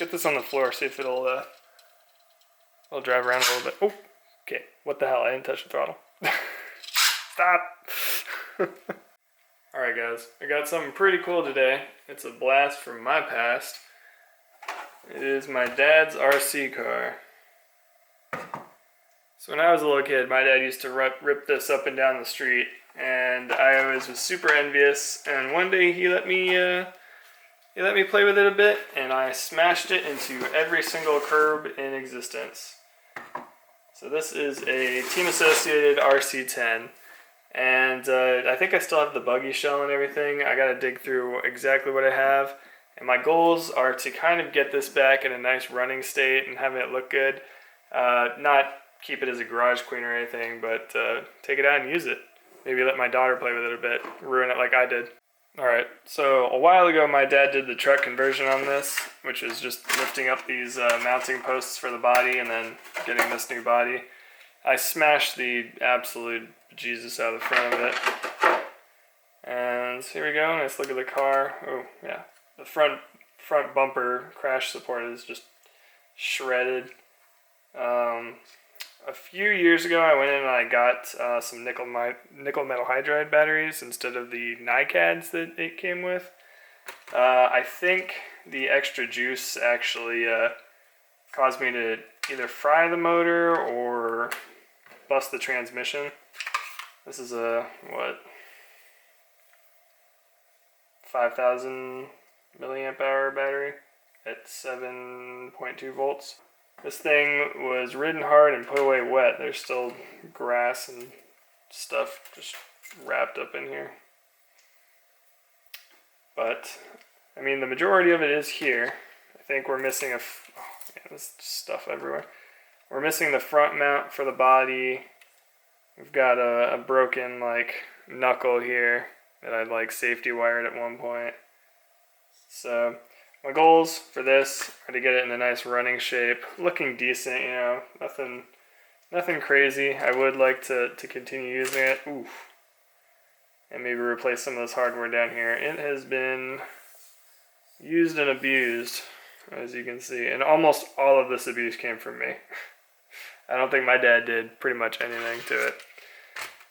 get this on the floor, see if it'll drive around a little bit. Oh, okay. What the hell? I didn't touch the throttle. Stop. Alright guys, I got something pretty cool today. It's a blast from my past. It is my dad's RC car. So when I was a little kid, my dad used to rip this up and down the street, and I always was super envious. And one day he let me play with it a bit, and I smashed it into every single curb in existence. So this is a team associated RC10, and I think I still have the buggy shell and everything. I gotta dig through exactly what I have, and my goals are to kind of get this back in a nice running state and having it look good. Not keep it as a garage queen or anything, but take it out and use it. Maybe let my daughter play with it a bit, ruin it like I did. Alright, so a while ago my dad did the truck conversion on this, which is just lifting up these mounting posts for the body and then getting this new body. I smashed the absolute Jesus out of the front of it. And here we go, nice look at the car. Oh yeah, the front bumper crash support is just shredded. A few years ago I went in and I got some nickel metal hydride batteries instead of the NiCads that it came with. I think the extra juice actually caused me to either fry the motor or bust the transmission. This is a, 5,000 milliamp hour battery at 7.2 volts. This thing was ridden hard and put away wet. There's still grass and stuff just wrapped up in here. But, I mean, the majority of it is here. I think we're missing there's stuff everywhere. We're missing the front mount for the body. We've got a broken, knuckle here that I'd, safety wired at one point. So my goals for this are to get it in a nice running shape, looking decent, nothing crazy. I would like to continue using it. Oof. And maybe replace some of this hardware down here. It has been used and abused, as you can see, and almost all of this abuse came from me. I don't think my dad did pretty much anything to it.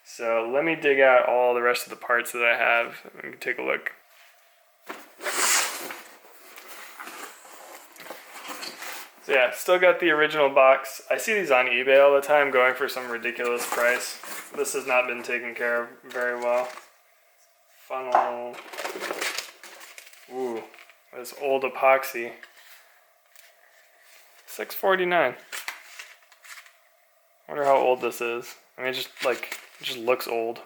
So let me dig out all the rest of the parts that I have and take a look. So yeah, still got the original box. I see these on eBay all the time going for some ridiculous price. This has not been taken care of very well. Funnel. Ooh, this old epoxy. $6.49. I wonder how old this is. I mean, it just looks old.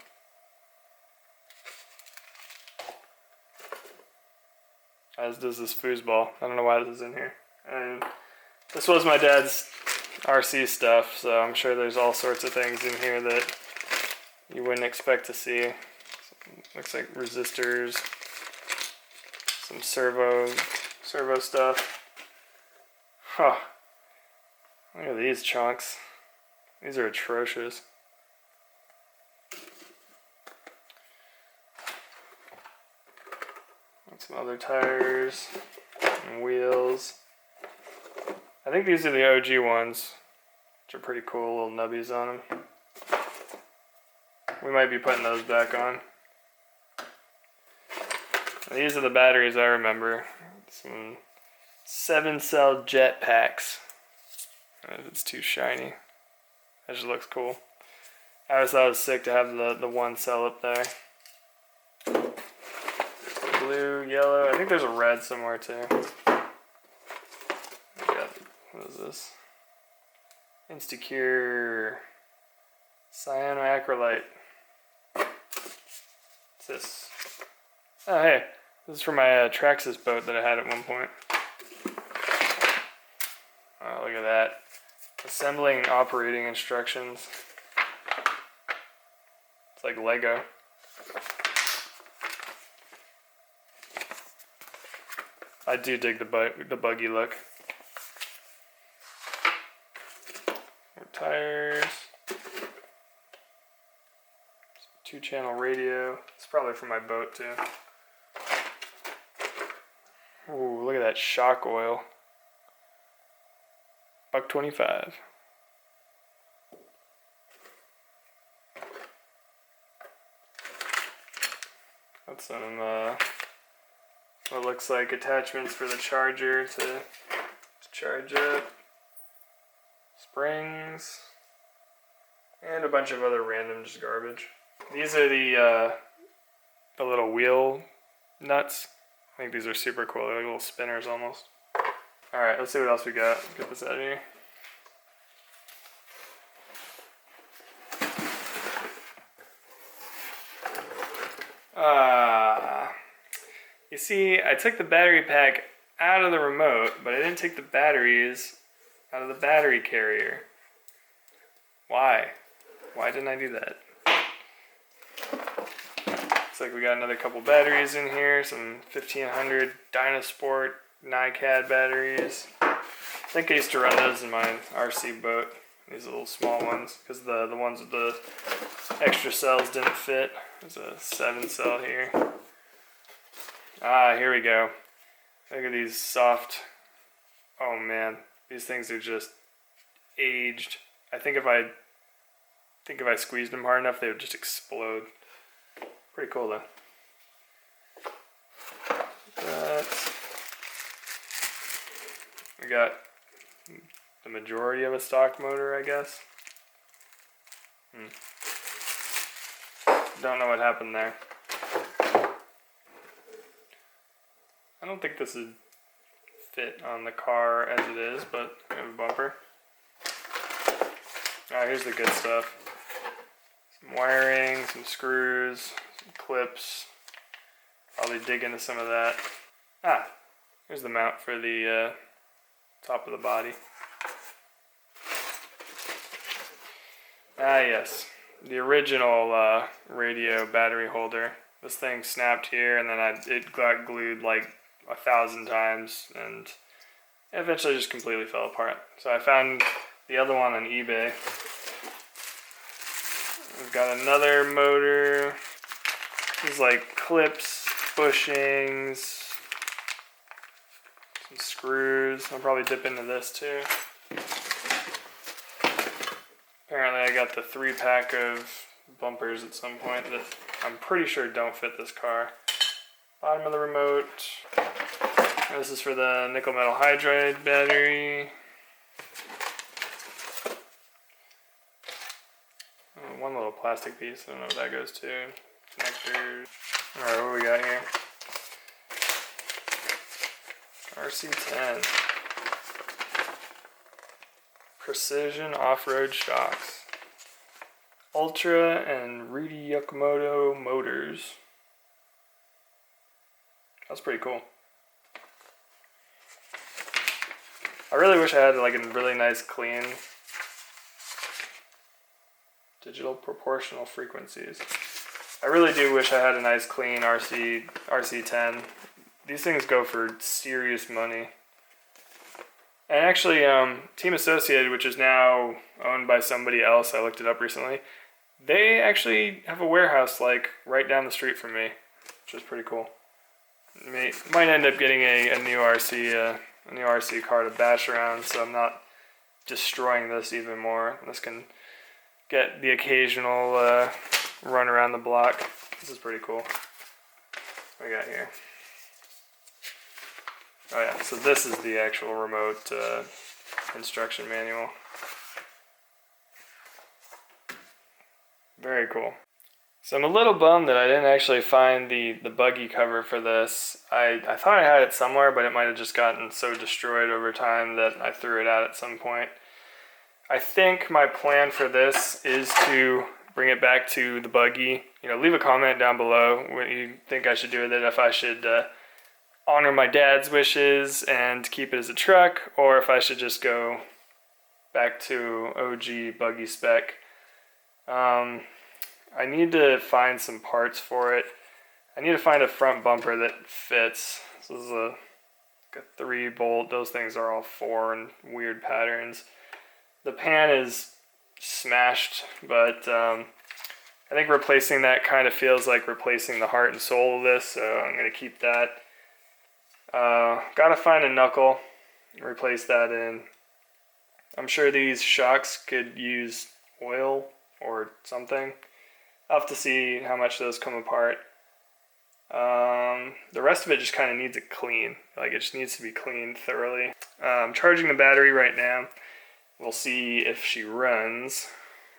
As does this foosball. I don't know why this is in here. And this was my dad's RC stuff, so I'm sure there's all sorts of things in here that you wouldn't expect to see. Looks like resistors, some servo stuff. Huh. Look at these chunks. These are atrocious. And some other tires and wheels. I think these are the OG ones, which are pretty cool, little nubbies on them. We might be putting those back on. These are the batteries I remember. Some 7-cell jet packs. It's too shiny. That just looks cool. I always thought it was sick to have the one cell up there. Blue, yellow. I think there's a red somewhere too. What is this? Instacure cyanoacrylite. What's this? Oh hey, this is for my Traxxas boat that I had at one point. Oh, look at that. Assembling operating instructions. It's like Lego. I do dig the buggy look. More tires. 2-channel radio. It's probably for my boat too. Ooh, look at that shock oil. $1.25. Got some what looks like attachments for the charger to charge up, springs, and a bunch of other random just garbage. These are the little wheel nuts. I think these are super cool. They're like little spinners almost. All right, let's see what else we got. Get this out of here. You see, I took the battery pack out of the remote, but I didn't take the batteries out of the battery carrier. Why? Why didn't I do that? Looks like we got another couple batteries in here, some 1500 Dynasport NiCad batteries. I think I used to run those in my RC boat, these little small ones, because the ones with the extra cells didn't fit. There's a 7 cell here. Ah, here we go. Look at these soft, oh man, these things are just aged. I think if I squeezed them hard enough, they would just explode. Pretty cool though. We got the majority of a stock motor, I guess. Don't know what happened there. I don't think this would fit on the car as it is, but we have a bumper. Alright, here's the good stuff. Some wiring, some screws, some clips. Probably dig into some of that. Ah, here's the mount for the top of the body. Ah yes, the original radio battery holder. This thing snapped here and then it got glued like 1,000 times and eventually just completely fell apart. So I found the other one on eBay. We've got another motor. These like clips, bushings, some screws. I'll probably dip into this too. Apparently I got the 3-pack of bumpers at some point that I'm pretty sure don't fit this car. Bottom of the remote. This is for the nickel metal hydride battery. Oh, one little plastic piece, I don't know what that goes to. Connectors. Alright, what do we got here? RC10. Precision off-road shocks. Ultra and Rudy Yakamoto motors. That's pretty cool. I really wish I had like a really nice clean digital proportional frequencies. I really do wish I had a nice clean RC10. These things go for serious money. And actually, Team Associated, which is now owned by somebody else, I looked it up recently, they actually have a warehouse like right down the street from me, which is pretty cool. Might end up getting a new RC car to bash around, so I'm not destroying this even more. This can get the occasional run around the block. This is pretty cool. What we got here? Oh yeah, so this is the actual remote instruction manual. Very cool. So I'm a little bummed that I didn't actually find the buggy cover for this. I thought I had it somewhere, but it might have just gotten so destroyed over time that I threw it out at some point. I think my plan for this is to bring it back to the buggy. You know, leave a comment down below what you think I should do with it, if I should honor my dad's wishes and keep it as a truck, or if I should just go back to OG buggy spec. I need to find some parts for it. I need to find a front bumper that fits. This is a 3-bolt. Those things are all 4 in weird patterns. The pan is smashed, but I think replacing that kind of feels like replacing the heart and soul of this, so I'm going to keep that. Gotta find a knuckle, replace that in. I'm sure these shocks could use oil or something. I'll have to see how much those come apart. The rest of it just kind of needs it clean. Like, it just needs to be cleaned thoroughly. I'm charging the battery right now. We'll see if she runs.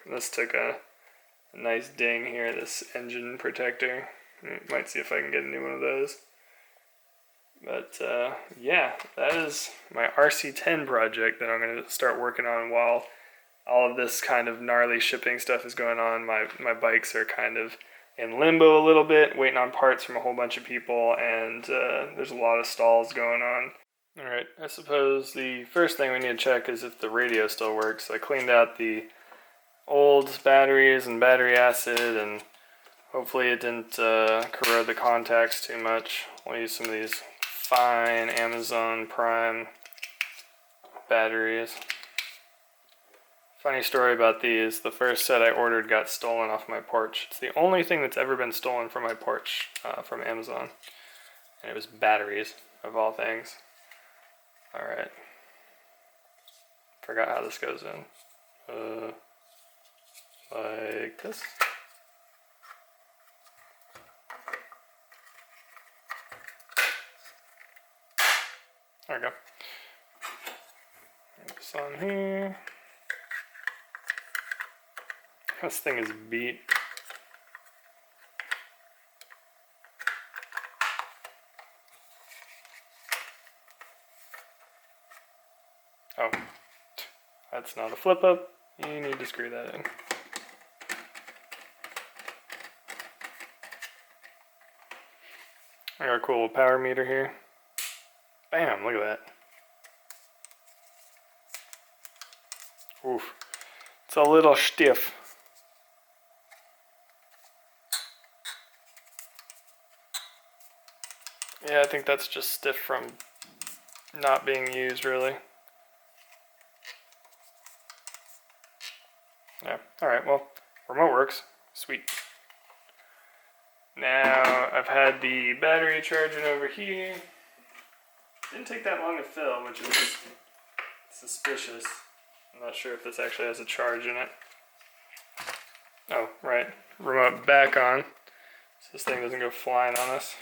This took a nice ding here, this engine protector. Might see if I can get a new one of those. But yeah, that is my RC10 project that I'm going to start working on while all of this kind of gnarly shipping stuff is going on. My bikes are kind of in limbo a little bit, waiting on parts from a whole bunch of people, and there's a lot of stalls going on. Alright, I suppose the first thing we need to check is if the radio still works. I cleaned out the old batteries and battery acid, and hopefully it didn't corrode the contacts too much. We'll use some of these fine Amazon Prime batteries. Funny story about these, the first set I ordered got stolen off my porch. It's the only thing that's ever been stolen from my porch from Amazon. And it was batteries, of all things. Alright. Forgot how this goes in. Like this. There we go. Put this on here. This thing is beat. Oh, that's not a flip up. You need to screw that in. I got a cool power meter here. Bam, look at that. Oof. It's a little stiff. Yeah, I think that's just stiff from not being used, really. Yeah, alright, well, remote works. Sweet. Now, I've had the battery charging over here. Didn't take that long to fill, which is suspicious. I'm not sure if this actually has a charge in it. Oh, right. Remote back on, so this thing doesn't go flying on us.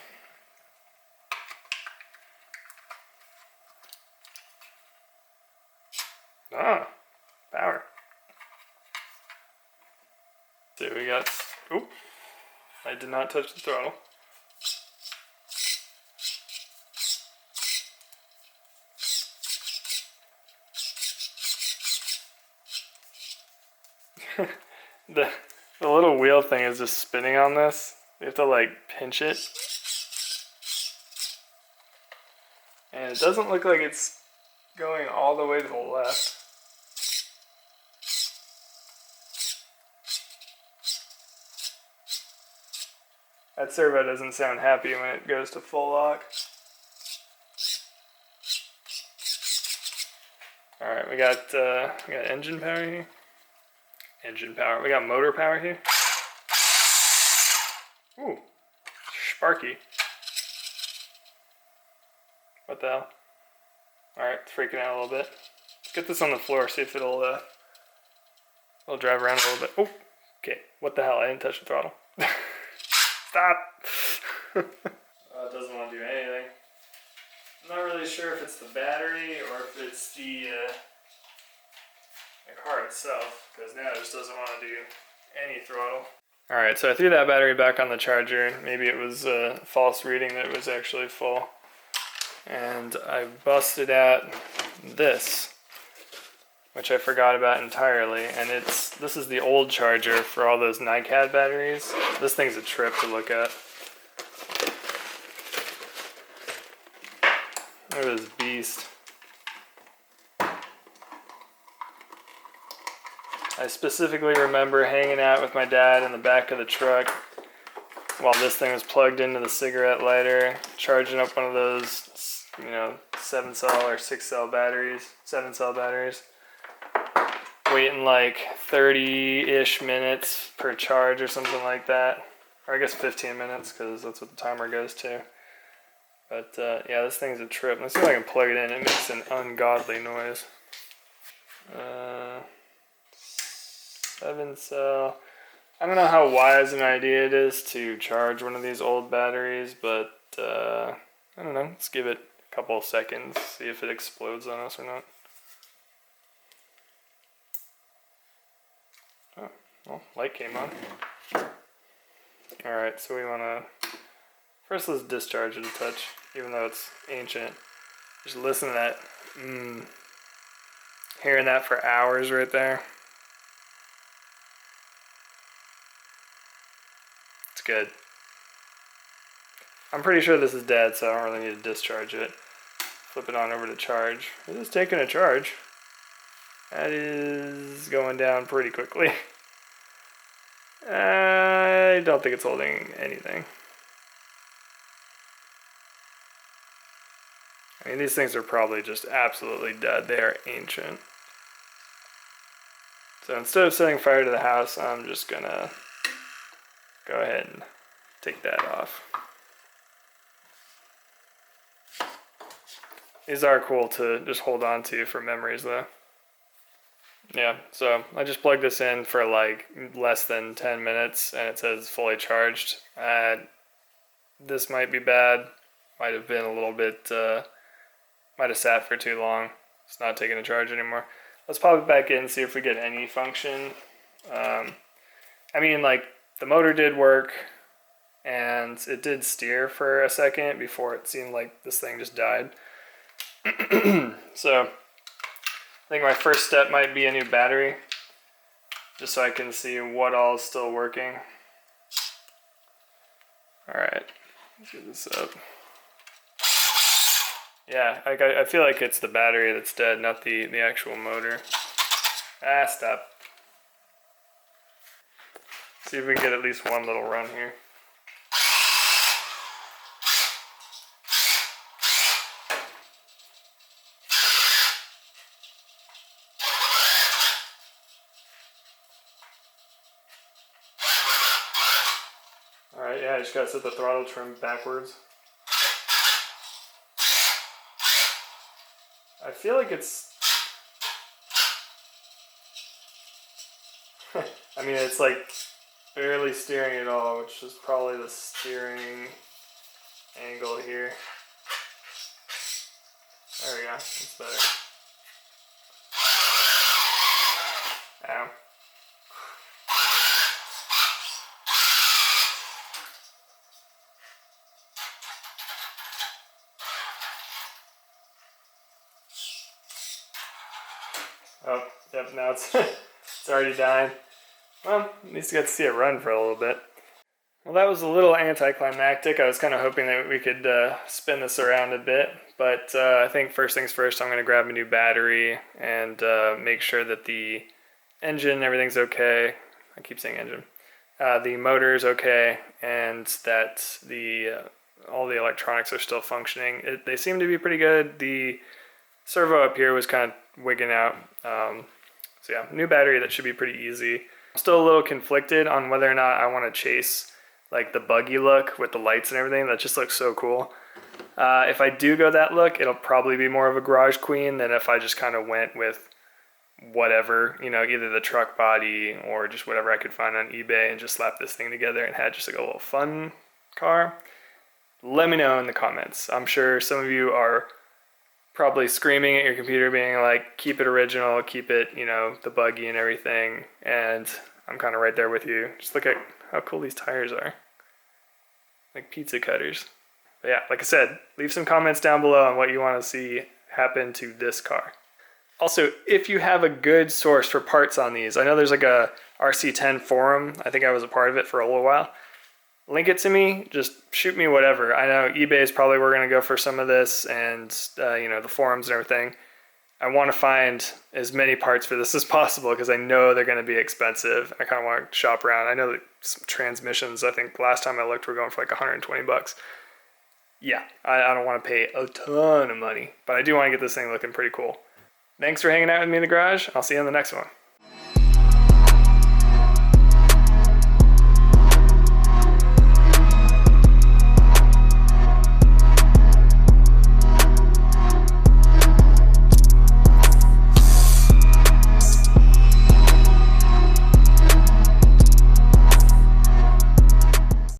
Ah, power. So we got, oop, I did not touch the throttle. The little wheel thing is just spinning on this. You have to like pinch it. And it doesn't look like it's going all the way to the left. That servo doesn't sound happy when it goes to full lock. Alright, we got engine power here. Engine power. We got motor power here. Ooh, sparky. What the hell? Alright, it's freaking out a little bit. Let's get this on the floor, see if it'll drive around a little bit. Oh, okay. What the hell? I didn't touch the throttle. Stop! It doesn't want to do anything. I'm not really sure if it's the battery or if it's the car itself, because now it just doesn't want to do any throttle. Alright, so I threw that battery back on the charger. Maybe it was a false reading that it was actually full. And I busted out this, which I forgot about entirely. And this is the old charger for all those NiCad batteries. This thing's a trip to look at. Look at this beast. I specifically remember hanging out with my dad in the back of the truck while this thing was plugged into the cigarette lighter, charging up one of those, 7-cell or 6-cell batteries, 7-cell batteries, waiting like 30-ish minutes per charge or something like that, or I guess 15 minutes because that's what the timer goes to. But yeah, this thing's a trip. Let's see if I can plug it in. It makes an ungodly noise. 7 cell. I don't know how wise an idea it is to charge one of these old batteries, but I don't know. Let's give it a couple of seconds, see if it explodes on us or not. Oh, well, light came on. Alright, so we want to... First, let's discharge it a touch, even though it's ancient. Just listen to that. Hearing that for hours right there. It's good. I'm pretty sure this is dead, so I don't really need to discharge it. Flip it on over to charge. It is taking a charge. That is going down pretty quickly. I don't think it's holding anything. I mean, these things are probably just absolutely dead. They are ancient. So instead of setting fire to the house, I'm just gonna go ahead and take that off. These are cool to just hold on to for memories though. Yeah, so I just plugged this in for like less than 10 minutes and it says fully charged. This might be bad. Might have been a little bit, might have sat for too long. It's not taking a charge anymore. Let's pop it back in and see if we get any function. I mean, like, the motor did work and it did steer for a second before it seemed like this thing just died. So I think my first step might be a new battery, just so I can see what all is still working. Alright, let's get this up. Yeah, I feel like it's the battery that's dead, not the actual motor. Ah, stop. See if we can get at least one little run here. Alright, yeah, I just gotta set the throttle trim backwards. I feel like it's... I mean, it's like barely steering at all, which is probably the steering angle here. There we go, that's better. Ow. Oh, yep, now it's it's already dying. Well, at least you got to see it run for a little bit. Well, that was a little anticlimactic. I was kind of hoping that we could spin this around a bit, but I think first things first, I'm going to grab a new battery and make sure that the engine, everything's okay. I keep saying engine. The motor is okay, and that all the electronics are still functioning. They seem to be pretty good. The servo up here was kind of wigging out. So yeah, new battery, that should be pretty easy. I'm still a little conflicted on whether or not I want to chase like the buggy look with the lights and everything. That just looks so cool. If I do go that look, it'll probably be more of a garage queen than if I just kind of went with whatever, you know, either the truck body or just whatever I could find on eBay and just slap this thing together and had just like a little fun car. Let me know in the comments. I'm sure some of you are probably screaming at your computer being like, keep it original, keep it, you know, the buggy and everything. And I'm kind of right there with you. Just look at how cool these tires are. Like pizza cutters. But yeah, like I said, leave some comments down below on what you want to see happen to this car. Also, if you have a good source for parts on these, I know there's like a RC10 forum. I think I was a part of it for a little while. Link it to me, just shoot me whatever. I know eBay is probably where we're going to go for some of this, and you know, the forums and everything. I want to find as many parts for this as possible because I know they're going to be expensive. I kind of want to shop around. I know that some transmissions, I think last time I looked, were going for like 120 bucks. Yeah, I don't want to pay a ton of money, but I do want to get this thing looking pretty cool. Thanks for hanging out with me in the garage. I'll see you in the next one.